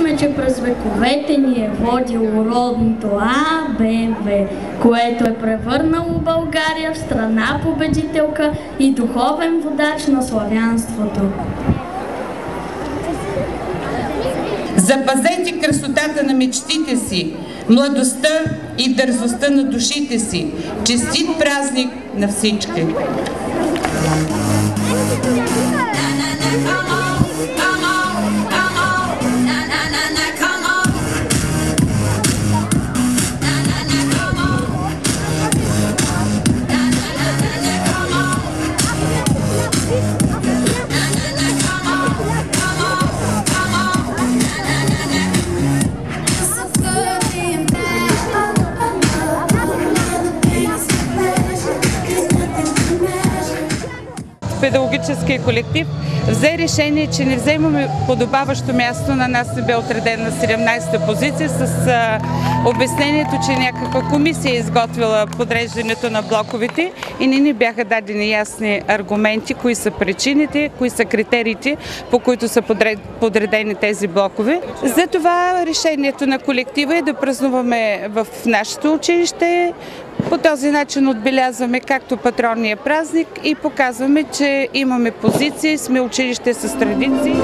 сме, че през вековете ни е водило родното АБВ, което е превърнало България в страна победителка и духовен водач на славянството. Запазете красотата на мечтите си, младостта и дързостта на душите си. Честит празник на всички! Педагогическия колектив взе решение, че не вземаме подобаващо място, на нас не бе отредена на 17-та позиция с обяснението, че някаква комисия е изготвила подреждането на блоковете и не ни бяха дадени ясни аргументи, кои са причините, кои са критериите, по които са подредени тези блокове. Затова решението на колектива е да празнуваме в нашето училище. По този начин отбелязваме както патронния празник и показваме, че имаме позиции, сме училище с традиции.